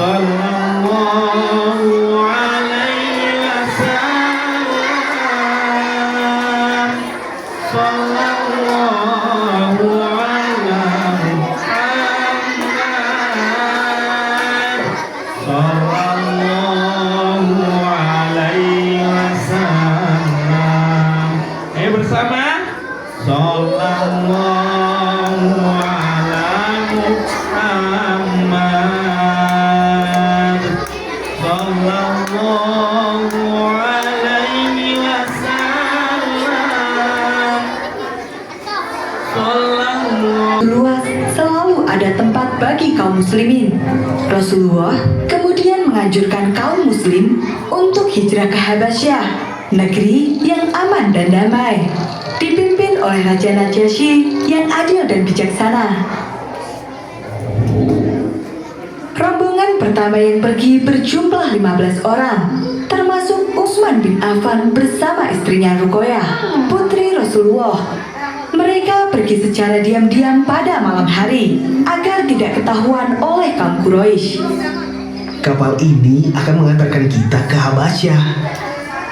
Sallallahu alaihi wasallam. Sallallahu ala Muhammad. Sallallahu alaihi wasallam. Ayo bersama. Sallallahu ala Muhammad. Sallallahu alaihi wasallam. Sallallahu. Luas selalu ada tempat bagi kaum muslimin. Rasulullah kemudian menganjurkan kaum muslim untuk hijrah ke Habasyah, negeri yang aman dan damai, dipimpin oleh Raja Najasyi yang adil dan bijaksana. Rombongan pertama yang pergi berjumlah 15 orang, termasuk Utsman bin Affan bersama istrinya Ruqayyah, putri Rasulullah. Mereka pergi secara diam-diam pada malam hari agar tidak ketahuan oleh kaum Quraisy. Kapal ini akan mengantarkan kita ke Habasyah.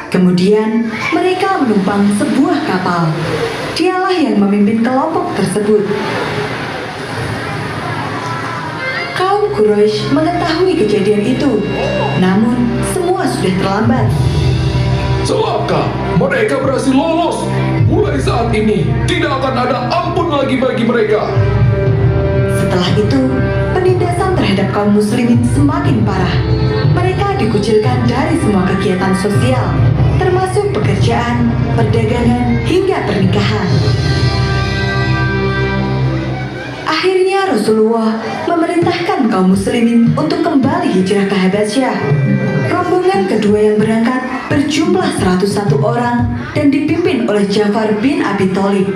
Kemudian mereka menumpang sebuah kapal. Dialah yang memimpin kelompok tersebut. Kaum Quraisy mengetahui kejadian itu, namun semua sudah terlambat. Celaka, mereka berhasil lolos. Mulai saat ini tidak akan ada ampun lagi bagi mereka. Setelah itu, penindasan terhadap kaum muslimin semakin parah. Mereka dikucilkan dari semua kegiatan sosial, termasuk pekerjaan, perdagangan, hingga pernikahan. Akhirnya Rasulullah memerintahkan kaum muslimin untuk kembali hijrah ke Habasyah. Rombongan kedua yang berangkat berjumlah 101 orang dan dipimpin oleh Ja'far bin Abi Thalib.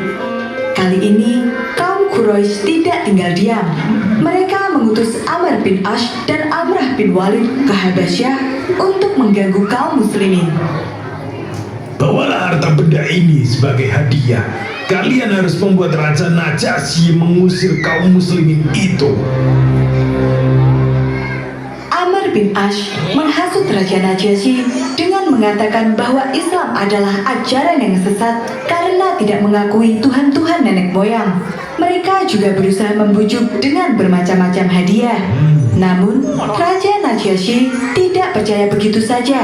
Kali ini kaum Quraisy tidak tinggal diam. Mereka mengutus Amr bin Ash dan Amrah bin Walid ke Habasyah untuk mengganggu kaum muslimin. Bawalah harta benda ini sebagai hadiah. Kalian harus membuat Raja Najasyi mengusir kaum muslimin itu. Amr bin Ash menghasut Raja Najasyi dengan mengatakan bahwa Islam adalah ajaran yang sesat karena tidak mengakui Tuhan-Tuhan nenek moyang. Mereka juga berusaha membujuk dengan bermacam-macam hadiah. Namun, Raja Najasyi tidak percaya begitu saja.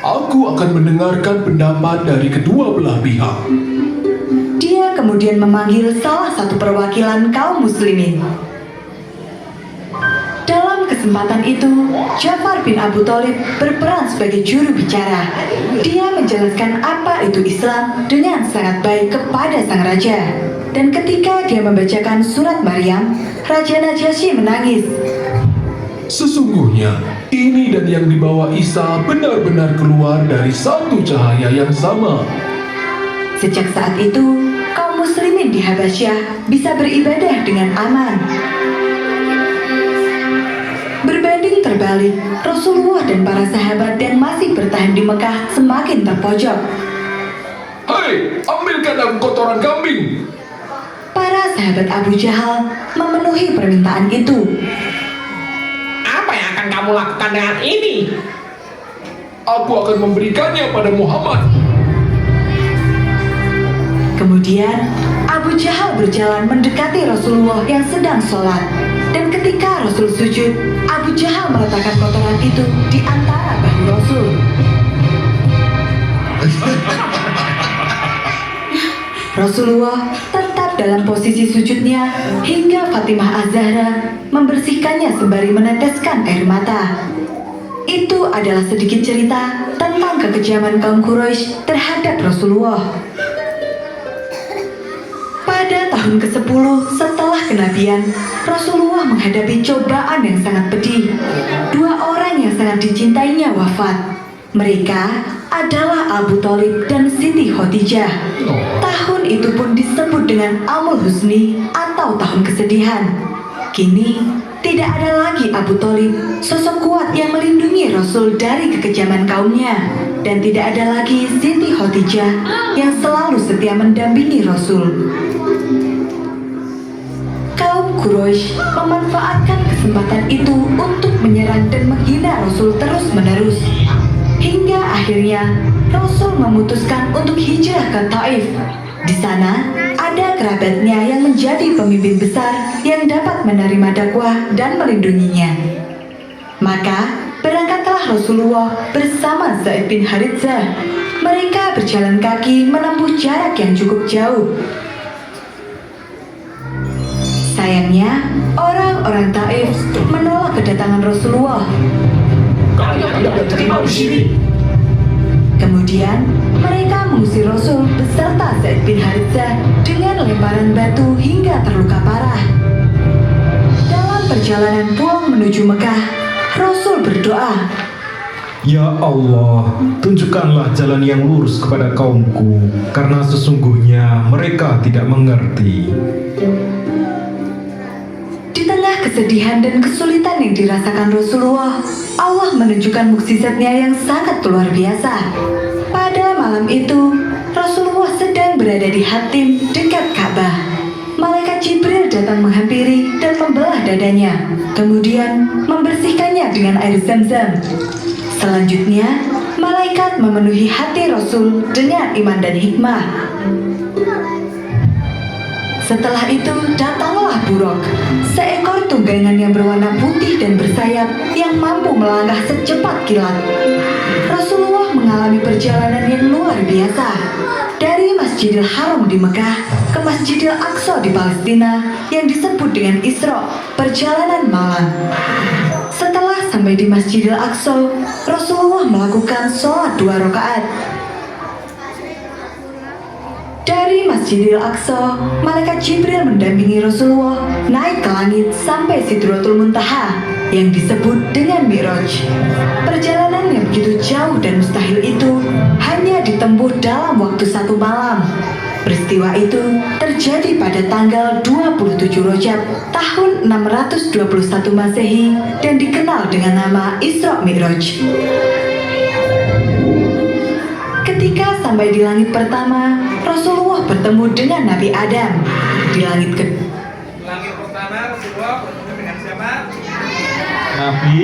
Aku akan mendengarkan pendapat dari kedua belah pihak. Dia kemudian memanggil salah satu perwakilan kaum muslimin. Dalam kesempatan itu, Ja'far bin Abu Thalib berperan sebagai juru bicara. Dia menjelaskan apa itu Islam dengan sangat baik kepada sang raja. Dan ketika dia membacakan surat Maryam, Raja Najasyi menangis. Sesungguhnya, ini dan yang dibawa Isa benar-benar keluar dari satu cahaya yang sama. Sejak saat itu, kaum muslimin di Habasyah bisa beribadah dengan aman. Berbanding terbalik, Rasulullah dan para sahabat yang masih bertahan di Mekah semakin terpojok. Hei, ambilkan aku kotoran kambing. Para sahabat Abu Jahal memenuhi permintaan itu. Apa yang akan kamu lakukan dengan ini? Aku akan memberikannya pada Muhammad. Kemudian, Abu Jahal berjalan mendekati Rasulullah yang sedang sholat. Dan ketika Rasul sujud, Abu Jahal meletakkan kotoran itu di antara bahu Rasul. Rasulullah tetap dalam posisi sujudnya hingga Fatimah Az-Zahra membersihkannya sembari meneteskan air mata. Itu adalah sedikit cerita tentang kekejaman kaum Quraisy terhadap Rasulullah. Pada tahun ke-10 setelah kenabian, Rasulullah menghadapi cobaan yang sangat pedih. Dua orang yang sangat dicintainya wafat. Mereka adalah Abu Thalib dan Siti Khadijah. Tahun itu pun disebut dengan Amul Husni atau tahun kesedihan. Kini, tidak ada lagi Abu Thalib, sosok kuat yang melindungi Rasul dari kekejaman kaumnya. Dan tidak ada lagi Siti Khadijah yang selalu setia mendampingi Rasul. Kaum Quraisy memanfaatkan kesempatan itu untuk menyerang dan menghina Rasul terus-menerus. Hingga akhirnya Rasul memutuskan untuk hijrah ke Taif. Di sana ada kerabatnya yang menjadi pemimpin besar yang dapat menerima dakwah dan melindunginya. Maka berangkatlah Rasulullah bersama Zaid bin Haritsah. Mereka berjalan kaki menempuh jarak yang cukup jauh. Sayangnya, orang-orang Taif menolak kedatangan Rasulullah. Kalian tidak terima di sini. Kemudian, mereka mengusir Rasul beserta Zaid bin Haritsah dengan lemparan batu hingga terluka parah. Dalam perjalanan pulang menuju Mekah, Rasul berdoa, Ya Allah, tunjukkanlah jalan yang lurus kepada kaumku, karena sesungguhnya mereka tidak mengerti. Di tengah kesedihan dan kesulitan yang dirasakan Rasulullah, Allah menunjukkan mukjizatnya yang sangat luar biasa. Pada malam itu, Rasulullah sedang berada di Hatim dekat Ka'bah. Malaikat Jibril datang menghampiri dan membelah dadanya, kemudian membersihkannya dengan air Zam-Zam. Selanjutnya, malaikat memenuhi hati Rasul dengan iman dan hikmah. Setelah itu datanglah Buraq, seekor tunggangan yang berwarna putih dan bersayap yang mampu melangkah secepat kilat. Rasulullah mengalami perjalanan yang luar biasa, dari Masjidil Haram di Mekah ke Masjidil Aqsa di Palestina yang disebut dengan Isra, perjalanan malam. Setelah sampai di Masjidil Aqsa, Rasulullah melakukan sholat 2 rakaat. Dari Masjidil Aqsa, malaikat Jibril mendampingi Rasulullah naik ke langit sampai Sidratul Muntaha yang disebut dengan Mi'raj. Perjalanan yang begitu jauh dan mustahil itu hanya ditempuh dalam waktu 1 malam. Peristiwa itu terjadi pada tanggal 27 Rajab tahun 621 Masehi dan dikenal dengan nama Isra Mi'raj. Ketika sampai di langit pertama, Rasulullah bertemu dengan Nabi Adam. Di langit pertama Rasulullah bertemu dengan siapa? Nabi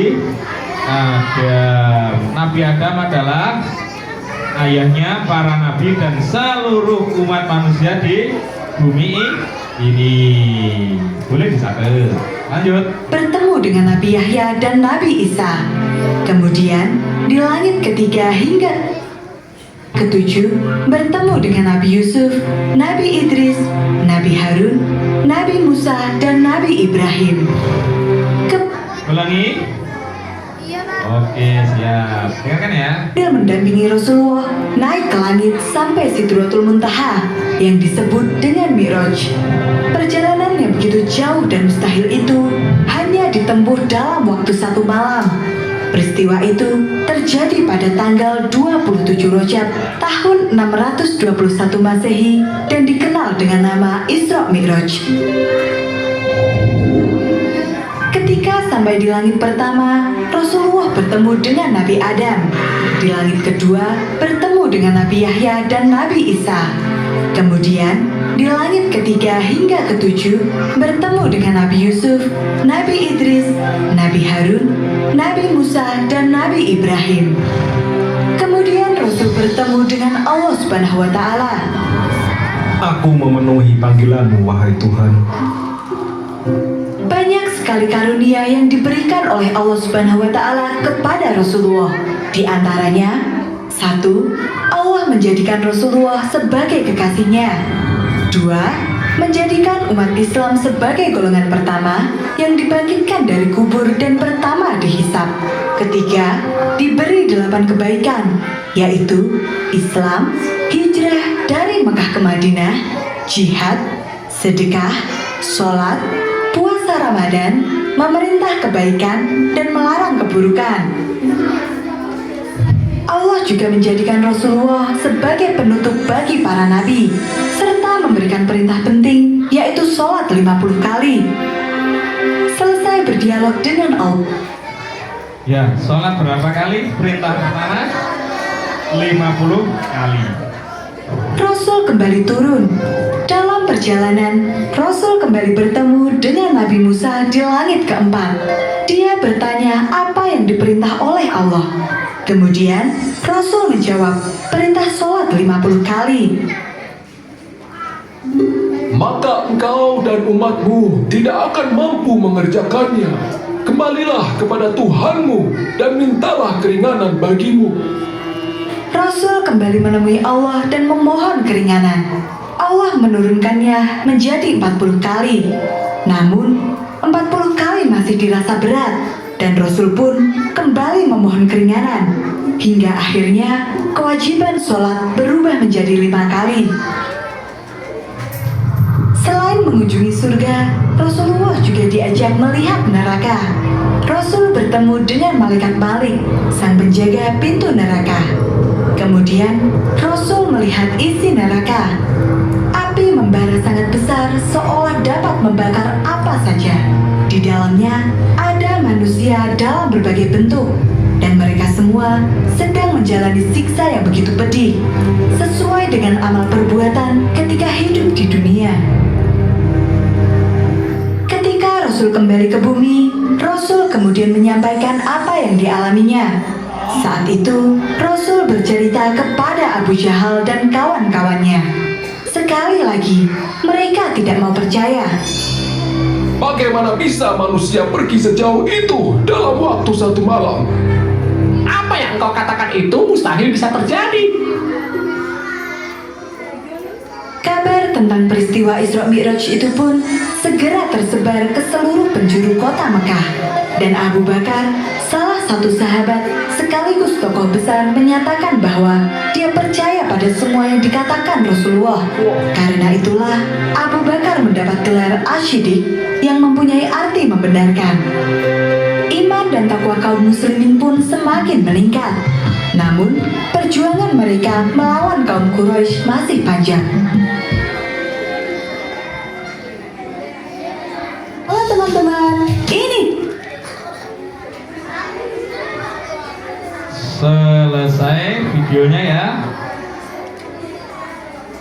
Adam. Nabi Adam adalah ayahnya para nabi dan seluruh umat manusia di bumi ini. Boleh dicatat. Lanjut. bertemu dengan Nabi Yahya dan Nabi Isa. Kemudian di langit ketiga hingga ketujuh bertemu dengan Nabi Yusuf, Nabi Idris, Nabi Harun, Nabi Musa, dan Nabi Ibrahim. Ulangi. Oke, siap. Dengarkan ya. Dia mendampingi Rasulullah naik ke langit sampai Sidratul Muntaha yang disebut dengan Mi'raj. Perjalanan yang begitu jauh dan mustahil itu hanya ditempuh dalam waktu 1 malam. Peristiwa itu terjadi pada tanggal 27 Rajab tahun 621 Masehi dan dikenal dengan nama Isra Mi'raj. Ketika sampai di langit pertama, Rasulullah bertemu dengan Nabi Adam. Di langit kedua, bertemu dengan Nabi Yahya dan Nabi Isa. Kemudian, di langit ketiga hingga ketujuh, bertemu dengan Nabi Yusuf, Nabi Idris, Nabi Harun, Nabi Musa, dan Nabi Ibrahim. Kemudian Rasul bertemu dengan Allah Subhanahu wa Ta'ala. Aku memenuhi panggilanmu, wahai Tuhan. Banyak sekali karunia yang diberikan oleh Allah Subhanahu wa Ta'ala kepada Rasulullah. Di antaranya, 1. Allah menjadikan Rasulullah sebagai kekasihnya. 2. Menjadikan umat Islam sebagai golongan pertama yang dibangkitkan dari kubur dan pertama dihisab. 3. Diberi 8 kebaikan, yaitu Islam, hijrah dari Mekah ke Madinah, jihad, sedekah, sholat, puasa Ramadan, memerintah kebaikan, dan melarang keburukan. Allah juga menjadikan Rasulullah sebagai penutup bagi para nabi, serta memberikan perintah penting, yaitu sholat 50 kali. Selesai berdialog dengan Allah, Ya, sholat berapa kali? Perintah pertama 50 kali. Rasul kembali turun. Dalam perjalanan, Rasul kembali bertemu dengan Nabi Musa di langit keempat. Dia bertanya apa yang diperintah oleh Allah. Kemudian Rasul menjawab, perintah sholat 50 kali. Maka engkau dan umatmu tidak akan mampu mengerjakannya. Kembalilah kepada Tuhanmu dan mintalah keringanan bagimu. Rasul kembali menemui Allah dan memohon keringanan. Allah menurunkannya menjadi 40 kali. Namun 40 kali masih dirasa berat dan Rasul pun kembali memohon keringanan. Hingga akhirnya kewajiban sholat berubah menjadi 5 kali. Selain mengunjungi surga, Rasulullah juga diajak melihat neraka. Rasul bertemu dengan malaikat Malik, sang penjaga pintu neraka. Kemudian Rasul melihat isi neraka. Api membara sangat besar seolah dapat membakar apa saja. Di dalamnya ada manusia dalam berbagai bentuk, dan mereka semua sedang menjalani siksa yang begitu pedih, sesuai dengan amal perbuatan ketika hidup di dunia. Ketika Rasul kembali ke bumi, Rasul kemudian menyampaikan apa yang dialaminya. Saat itu, Rasul bercerita kepada Abu Jahal dan kawan-kawannya. Sekali lagi, mereka tidak mau percaya. Bagaimana bisa manusia pergi sejauh itu dalam waktu 1 malam? Apa yang engkau katakan itu mustahil bisa terjadi. Kabar tentang peristiwa Isra Mi'raj itu pun segera tersebar ke seluruh penjuru kota Mekah. Dan Abu Bakar, salah satu sahabat sekaligus tokoh besar, menyatakan bahwa dia percaya pada semua yang dikatakan Rasulullah. Karena itulah Abu Bakar mendapat gelar Asy-Siddiq yang mempunyai arti membenarkan. Iman dan takwa kaum muslimin pun semakin meningkat. Namun, perjuangan mereka melawan kaum Quraisy masih panjang. Halo teman-teman, ini selesai videonya ya.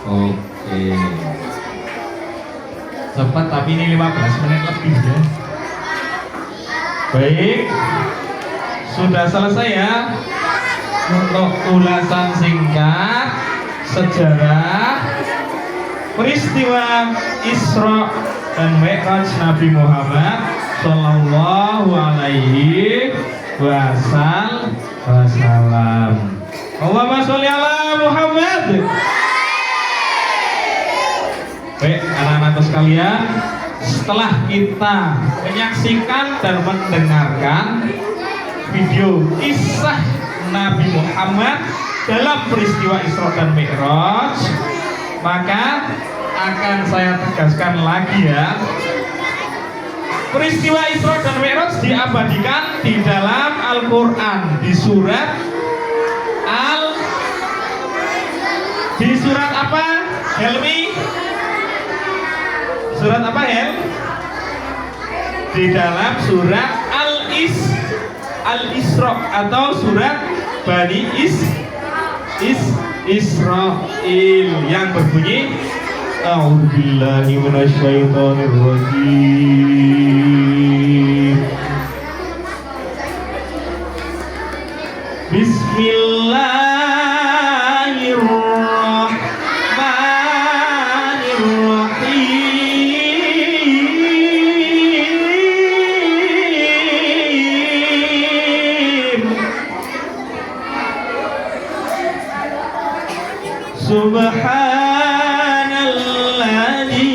Oke. Cepat tapi ini 15 menit lebih ya. Baik. Sudah selesai ya. Untuk ulasan singkat sejarah peristiwa Isra dan Mi'raj Nabi Muhammad Sallallahu Alaihi Wasallam. Allahumma sholli ala Muhammad. Baik, anak-anakku sekalian, setelah kita menyaksikan dan mendengarkan video kisah Nabi Muhammad dalam peristiwa Isra dan Mi'raj, maka akan saya tegaskan lagi ya. Peristiwa Isra dan Mi'raj diabadikan di dalam Al-Quran di surat apa? Helmi? Surat apa Hel? Di dalam surat Al-Isra atau surat Bani Israil yang berbunyi A'udzubillahi minasyaitonirrajim. Bismillahirrahmanirrahim. Subhanalladzi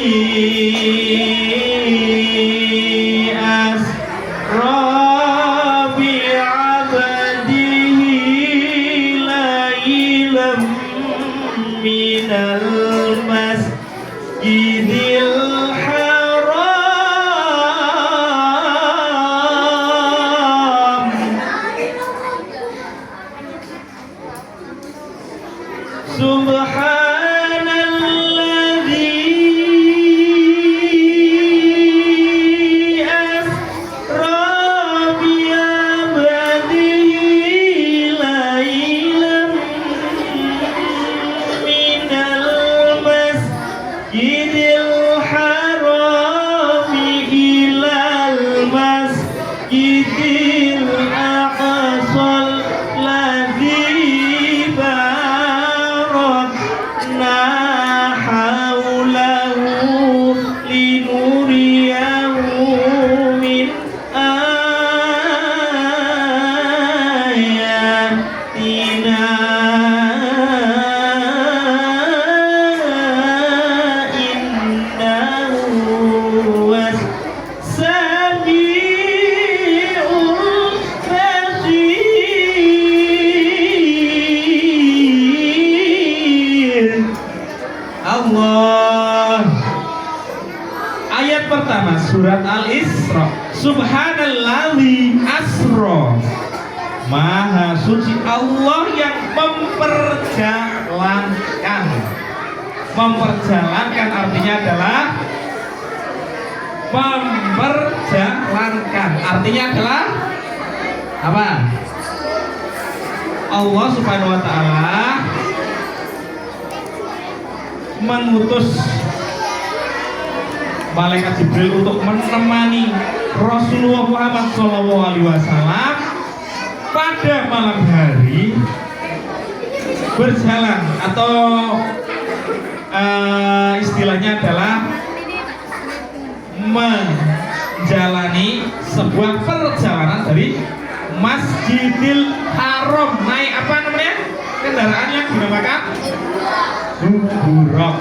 Isra. Subhanalladzi asra. Maha suci Allah yang memperjalankan. Memperjalankan artinya adalah apa? Allah Subhanahu wa taala mengutus malaikat Jibril untuk menemani Rasulullah Muhammad SAW pada malam hari berjalan atau istilahnya adalah menjalani sebuah perjalanan dari Masjidil Haram, naik apa namanya? Kendaraan yang dinamakan buraq.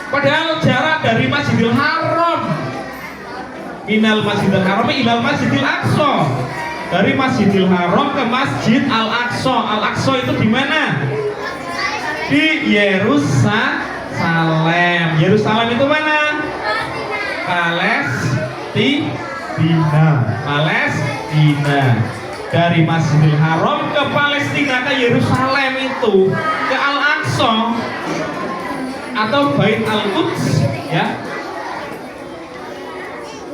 Padahal jarak dari Masjidil Haram minal Masjidil Haram ilal Masjidil Aqsa, dari Masjidil Haram ke Masjid Al-Aqsa. Al-Aqsa itu di mana? Di Yerusalem. Yerusalem itu mana? Palestina. Dari Masjidil Haram ke Palestina, ke Yerusalem itu, ke Al-Aqsa atau Bait Al-Quds, ya.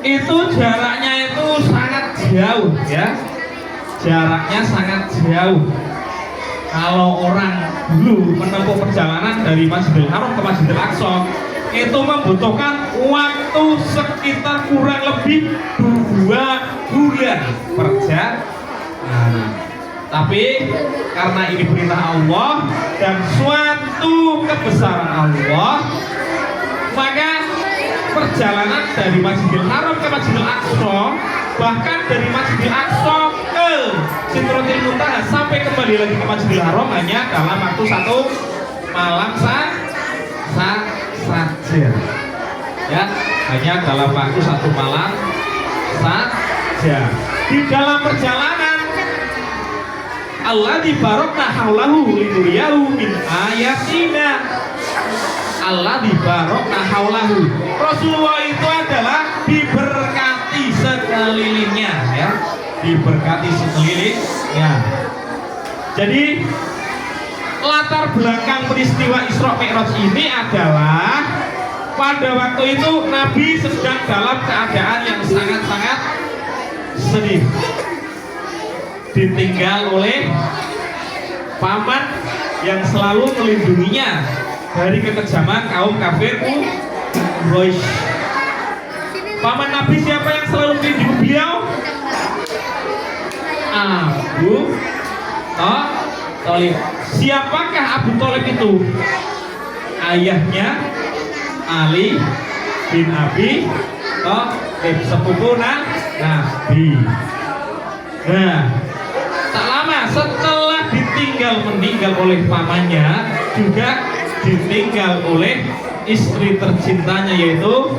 Itu jaraknya itu sangat jauh, ya. Jaraknya sangat jauh. Kalau orang dulu menempuh perjalanan dari Masjidil Haram ke Masjidil Aqsa itu membutuhkan waktu sekitar kurang lebih 2 bulan perjalanan. Tapi karena ini perintah Allah dan suatu kebesaran Allah, maka perjalanan dari Masjidil Haram ke Masjidil Aqsa, bahkan dari Masjidil Aqsa ke Sidratil Muntaha sampai kembali lagi ke Masjidil Haram hanya dalam waktu 1 malam saja, ya, hanya dalam waktu 1 malam saja. Di dalam perjalanan Allah dibarokna haulahu linuriyahu min ayatina. Allah dibarokna haulahu. Rasulullah itu adalah diberkati sekelilingnya, ya, diberkati sekelilingnya. Jadi latar belakang peristiwa Isra Mi'raj ini adalah pada waktu itu Nabi sedang dalam keadaan yang sangat-sangat sedih, ditinggal oleh paman yang selalu melindunginya dari kekejaman kaum kafir Quraisy. Paman Nabi siapa yang selalu melindungi beliau? Abu Thalib. Siapakah Abu Thalib itu? Ayahnya Ali bin Abi Thalib, sepupu Nabi. Nah, tak lama setelah meninggal oleh pamannya, juga ditinggal oleh istri tercintanya, yaitu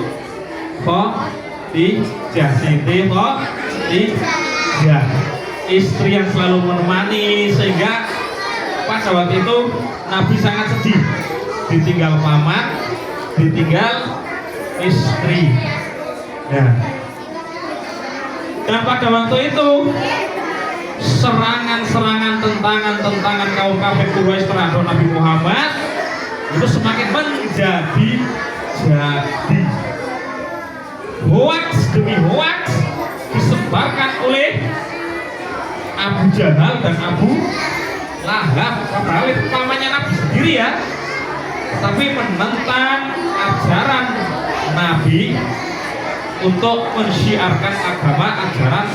Khadijah, Siti Khadijah, istri yang selalu menemani, sehingga pada waktu itu Nabi sangat sedih, ditinggal paman, ditinggal istri. Nah, dan pada waktu itu serangan-serangan, tentangan kaum kafir Quraisy terhadap Nabi Muhammad itu semakin menjadi hoax demi hoax disebarkan oleh Abu Jahal dan Abu Lahab. Padahal itu pamannya Nabi sendiri, ya, tapi menentang ajaran Nabi untuk mensyiarkan ajaran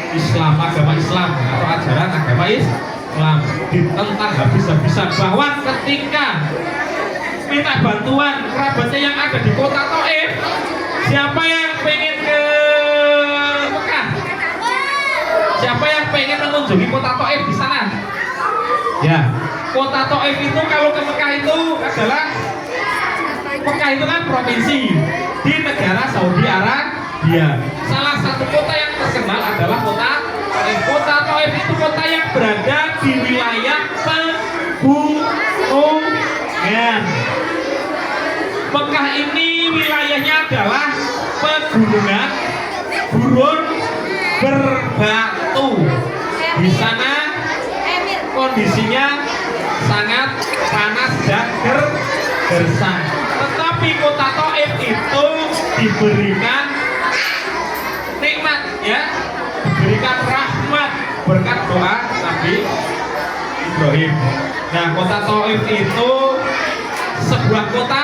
Islam atau ajaran agama Islam, ditentang habis-habisan. Bahwa ketika minta bantuan kerabatnya yang ada di kota Taif, siapa yang pengen ke Mekah? Siapa yang pengen mengunjungi kota Taif di sana? Ya, kota Taif itu kalau ke Mekah itu adalah, Mekah itu kan provinsi di negara Saudi Arabia. Salah satu kota yang terkenal adalah kota Taif. Kota Taif itu kota yang berada di wilayah pegunungan. Mekah ini wilayahnya adalah pegunungan berbatu. Di sana kondisinya sangat panas dan gersang. Tetapi kota Taif itu diberikan nikmat, ya, diberikan rahmat berkat doa Nabi Ibrahim. Nah, kota Taif itu sebuah kota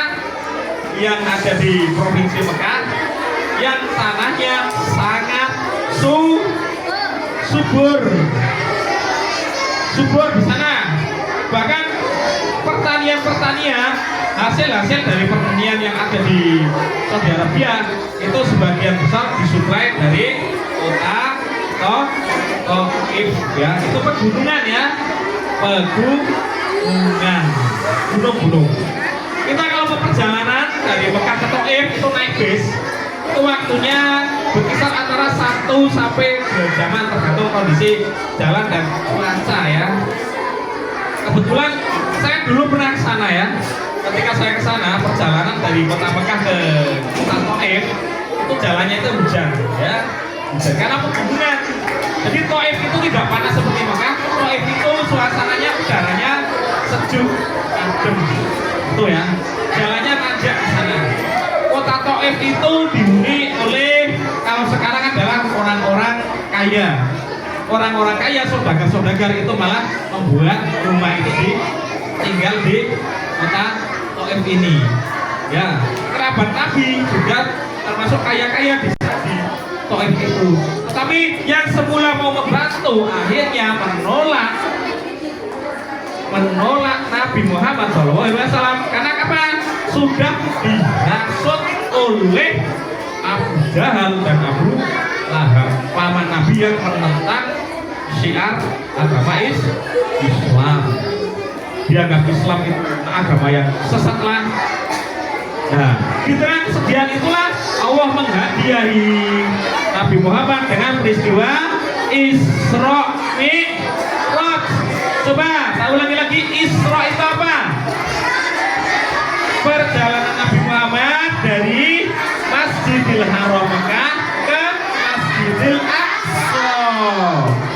yang ada di provinsi Mekah, yang tanahnya sangat subur di sana. Bahkan pertanian hasil dari pertanian yang ada di Saudi Arabia itu sebagian besar disuplai dari kota Taif, ya. Itu pegunungan, ya, gunung. Kita kalau mau perjalanan dari Mekah ke Taif itu naik bis, itu waktunya berkisar antara 1 sampai 2 jaman tergantung kondisi jalan dan cuaca, ya. Kebetulan saya dulu pernah ke sana, ya. Ketika saya ke sana perjalanan dari kota Mekah ke kota Taif itu jalannya itu hujan, ya. Hujan karena pegunungan. Jadi Taif itu tidak panas seperti Mekah. Taif itu suasananya, udaranya sejuk, adem, itu, ya. Jalannya nanjak di sana. Kota Taif itu dihuni oleh, kalau sekarang adalah orang-orang kaya. Orang-orang kaya, saudagar itu malah membuat rumah itu tinggal di kota Taif ini, ya. Kerabat Nabi juga termasuk kaya-kaya di Taif itu. Tapi yang semula mau membantu akhirnya menolak Nabi Muhammad SAW. Karena apa? Sudah dihasut oleh Abu Jahal dan Abu Lahab, paman Nabi yang menentang syiar agama Islam. Dianggap Islam itu agama yang sesat lah. Nah, di tengah kesedihan itulah Allah menghadiahi Nabi Muhammad dengan peristiwa Isra Mi'raj. Coba saya ulangi lagi, Isra itu apa? Perjalanan Nabi Muhammad dari Masjidil Haram Mekah ke Masjidil Aqsa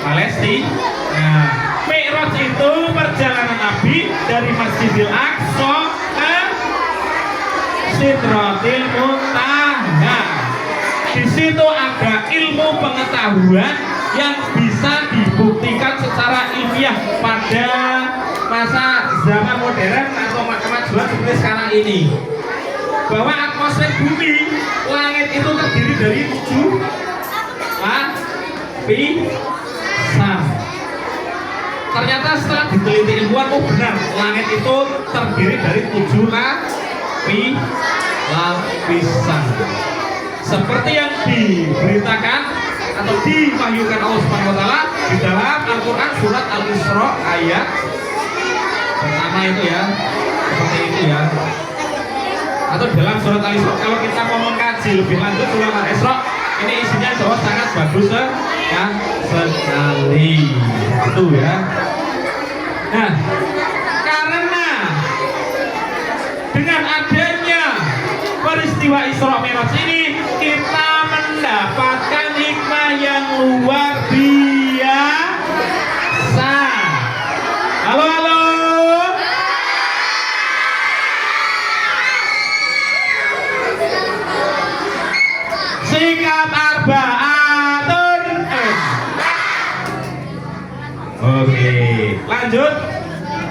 Palestina. Nah, Mi'raj itu perjalanan Nabi dari Masjidil Aqsa ke Sidratil Muntaha. Di situ ada ilmu pengetahuan yang bisa dibuktikan secara ilmiah pada masa zaman modern atau kemajuan seperti sekarang ini, bahwa atmosfer bumi langit itu terdiri dari 7 lapisan. Ternyata setelah diteliti ilmuwan, oh benar, langit itu terdiri dari 7 lapisan. Seperti yang diberitakan atau diwahyukan Allah Subhanahu wa taala di dalam Al-Qur'an surat Al-Isra ayat pertama itu, ya. Seperti itu, ya. Atau dalam surat Al-Isra, kalau kita mau mengkaji lebih lanjut surat Al-Isra, ini isinya jawab sangat bagus, ya, sekali. Itu, ya. Nah, karena dengan adanya peristiwa Isra Mi'raj ini kita mendapatkan hikmah yang luar biasa. Halo. Sikap arbaatun. Oke, lanjut.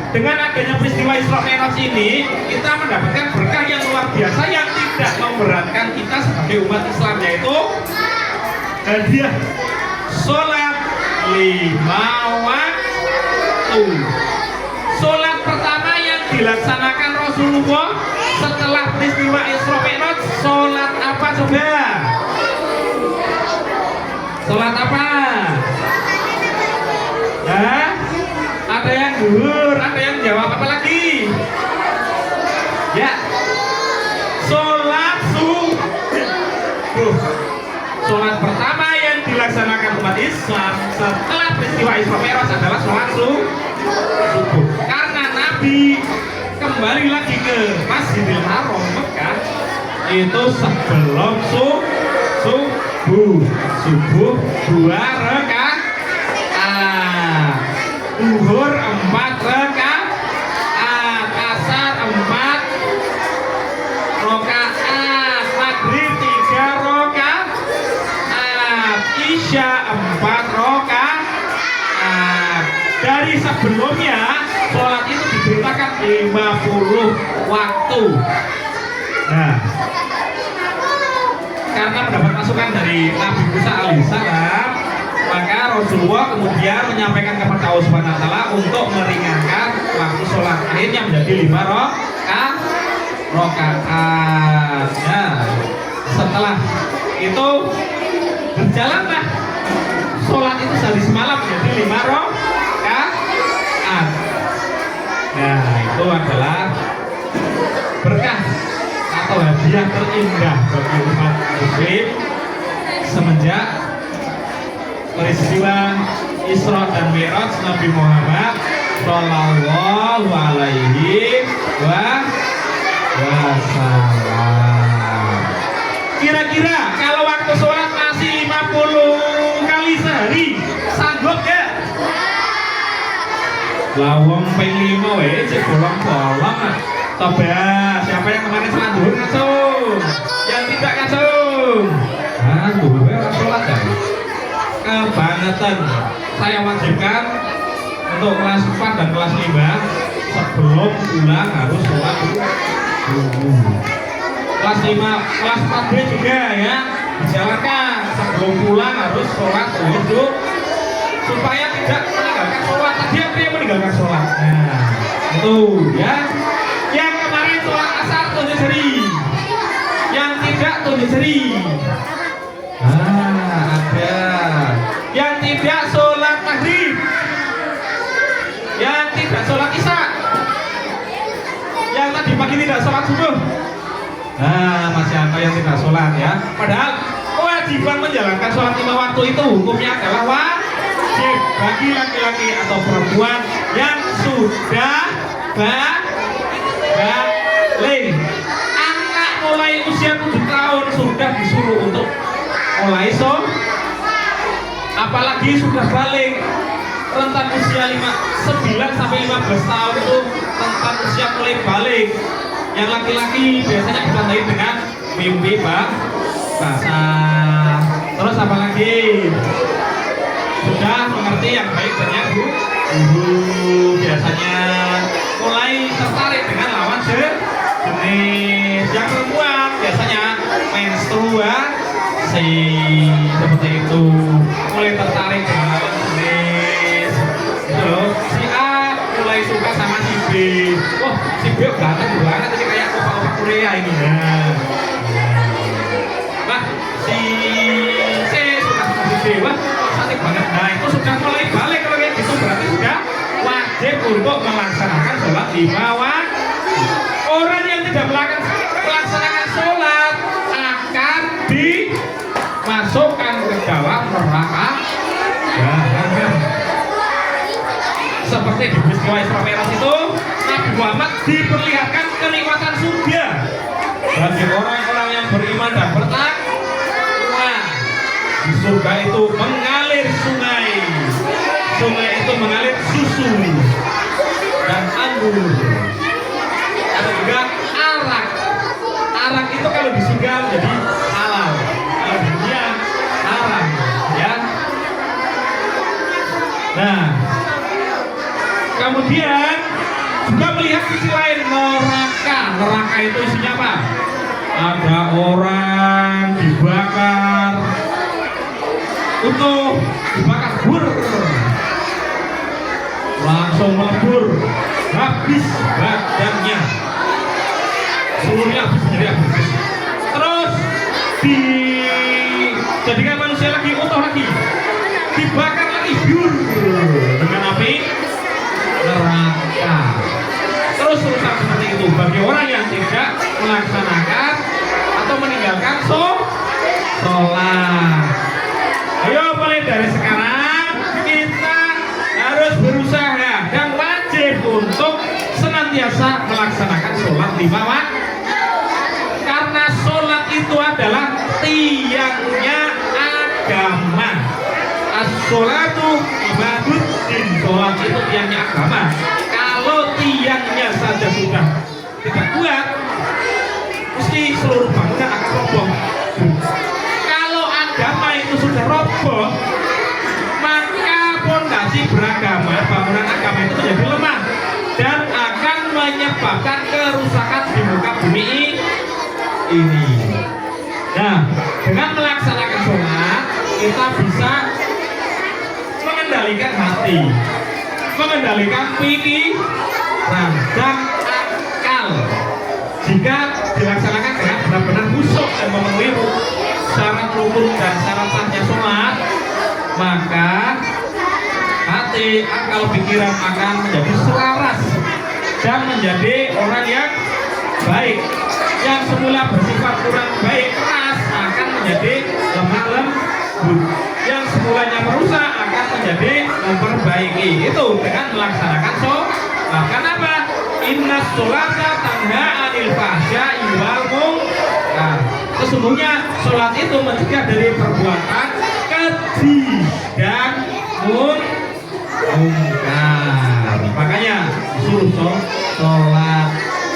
Dengan adanya peristiwa Isra Mi'raj ini, kita mendapatkan berkah yang luar biasa yang tidak memberatkan kita sebagai umat Islam, yaitu hadiah sholat 5 waktu. Sholat pertama yang dilaksanakan Rasulullah setelah peristiwa Isra Mi'raj, sholat apa coba? Sholat apa? Ya? Ada yang gugur, ada yang jawab apa lagi? Ya, sholat subuh. Sholat pertama yang dilaksanakan umat Islam setelah peristiwa Isra Mi'raj adalah sholat subuh. Karena Nabi kembali lagi ke Masjidil Haram Mekah itu sebelum subuh. subuh 2 rakaat, zuhur 4 rakaat, asar 4 rakaat, maghrib 3 rakaat, isya 4 rakaat. Dari sebelumnya sholat itu diberitakan 50 waktu. Nah, karena mendapat masukan dari Nabi Musa alaihissalam, maka Rasulullah kemudian menyampaikan kepada Allah Subhanahu wa taala untuk meringankan waktu sholat. Akhirnya menjadi 5 rakaat. Nah, setelah itu berjalanlah sholat itu sehari semalam menjadi 5 rakaat. Nah, itu adalah berkah atau hadiah terindah bagi umat muslim semenjak peristiwa Isra dan Mi'raj Nabi Muhammad Shallallahu Alaihi Wasallam. Kira-kira kalau waktu sholat masih 50 kali sehari, sanggup ya? Lawang peng 5 cek bolong-bolong. Coba siapa yang kemarin sholat duhur langsung, yang tidak langsung. Duhur sholat kan? Kebangetan. Saya wajibkan untuk kelas 4 dan kelas 5 sebelum pulang harus sholat duhur. Kelas 5, kelas 4B juga ya dijalankan sebelum pulang harus sholat duhur supaya tidak meninggalkan sholat. Tadi yang meninggalkan sholat. Nah, itu ya. Yang kemarin sholat asar tunjuk jari, yang tidak tunjuk jari. Ada. Yang tidak sholat maghrib, yang tidak sholat isya, yang tadi pagi tidak sholat subuh. Masih ada yang tidak sholat ya. Padahal kewajiban menjalankan sholat 5 waktu itu hukumnya adalah wajib bagi laki-laki atau perempuan yang sudah balik. Anak mulai usia 7 tahun sudah disuruh untuk mulai apalagi sudah balik. Rentan usia 9 sampai 15 tahun itu rentan usia mulai balik. Yang laki-laki biasanya ditandai dengan mimpi basah. Terus apa lagi? Sudah mengerti yang baik dan yang buruk. Biasanya mulai tertarik dengan lawan jenis. Yang perempuan biasanya menstruasi, seperti itu, mulai tertarik dengan lawan jenis. Gitu loh. Si A mulai suka sama si B. Wah, si B banget ini kayak opak-opak Korea ini. Nah, si C suka sama si B. Wah, cantik banget. Nah, itu sudah mulai balik. Kalau kayak gitu berarti sudah wajib untuk melaksanakan sholat 5 waktu. Orang yang tidak melaksanakan sholat akan dimasukkan ke dalam neraka. Seperti di peristiwa Isra Mi'raj itu, Nabi Muhammad diperlihatkan kenikmatan surga bagi orang-orang yang beriman dan bertakwa. Di surga itu mengalir sungai. Sungai itu mengalir susu dan anggur. Ada juga arak. Arak itu kalau di surga menjadi halal, kalau di dunia haram, ya. Nah, kemudian juga melihat sisi lain neraka. Neraka itu isinya apa? Ada orang dibakar utuh, dibakar bur, langsung melebur, habis badannya, seluruhnya habis menjadi habis. Terus dijadikan manusia lagi, utuh lagi, dibakar lagi bur dengan api neraka. Terus urusan seperti itu bagi orang yang tidak melaksanakan atau meninggalkan sholat. Ayo mulai dari sekarang kita harus berusaha dan wajib untuk senantiasa melaksanakan sholat 5 waktu. Karena sholat itu adalah tiangnya agama. As-sholatu ibaduddin. Sholat itu tiangnya agama. Kalau tiangnya saja sudah tidak kuat, mesti seluruh bangunan akan roboh. Kalau agama itu sudah roboh, maka pondasi beragama, bangunan agama itu menjadi lemah dan akan menyebabkan kerusakan di muka bumi ini. Nah, dengan melaksanakan sholat, kita bisa mengendalikan hati, mengendalikan pikiran dan akal. Jika dilaksanakan dengan benar-benar khusyuk dan memenuhi syarat rukun dan syarat sahnya sholat, maka hati, akal, pikiran akan menjadi selaras dan menjadi orang yang baik. Yang semula bersifat kurang baik, keras, akan menjadi lemah lembut. Yang semulanya merusak akan menjadi memperbaiki. Itu dengan melaksanakan sholat. Kenapa? Inna sholata tanha anil fahsya'i wal munkar. Sesungguhnya sholat itu mencegah dari perbuatan keji dan munkar. Makanya disuruh sholat.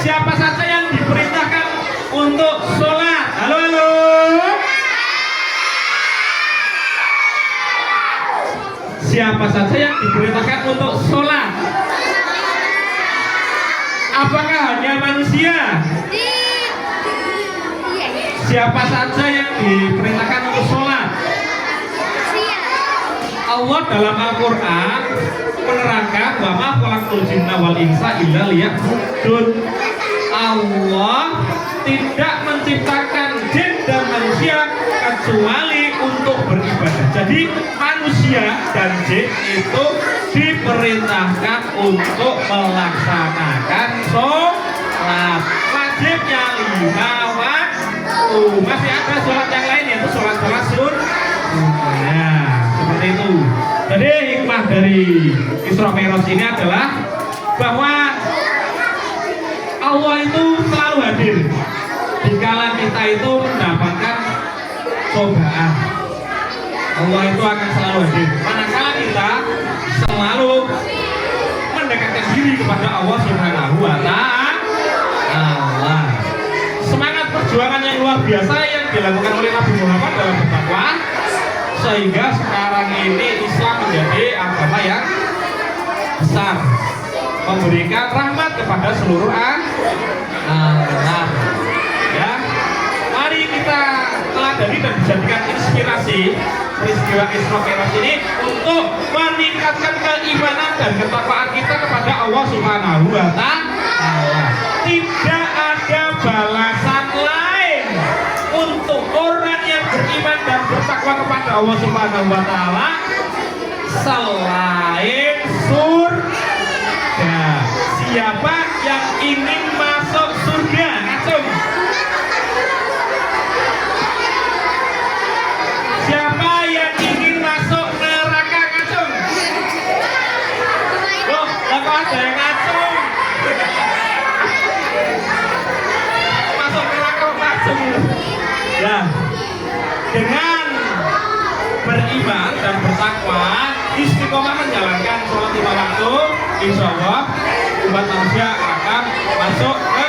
Siapa saja yang diperintahkan untuk sholat? Halo, halo. Siapa saja yang diperintahkan untuk sholat? Apakah hanya manusia? Siapa saja yang diperintahkan untuk sholat? Allah dalam Al-Quran menerangkan bahwa khalaqtul jinna wal insa illa liya'budun. Allah tidak menciptakan jin dan manusia kecuali untuk beribadah. Jadi manusia dan jin itu diperintahkan untuk melaksanakan sholat. Wajibnya 5 waktu. Masih ada sholat yang lain, yaitu sholat-sholat sunnah. Seperti itu. Jadi hikmah dari Isra Mi'raj ini adalah bahwa Allah itu selalu hadir dikala kita itu mendapatkan cobaan. Allah itu akan selalu hadir manakala kita selalu mendekatkan diri kepada Allah Subhanahu wa ta'ala. Semangat perjuangan yang luar biasa yang dilakukan oleh Nabi Muhammad dalam berdakwah, sehingga sekarang ini Islam menjadi agama yang besar, memberikan rahmat kepada seluruh alam. Ya, mari kita teladani dan dijadikan inspirasi peristiwa Isra Mi'raj ini untuk meningkatkan keimanan dan ketakwaan kita kepada Allah Subhanahu wa ta'ala. Tidak ada balasan lain untuk orang yang beriman dan bertakwa kepada Allah Subhanahu wa ta'ala selain surga. Siapa yang ingin masuk surga? Acung. Siapa yang ingin masuk neraka? Acung. Loh, kok ada yang acung? Masuk neraka acung. Ya, dengan beriman dan bertakwa, istiqomah menjalankan sholat 5 waktu, insya Allah umat manusia akan masuk ke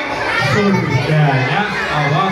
surganya Allah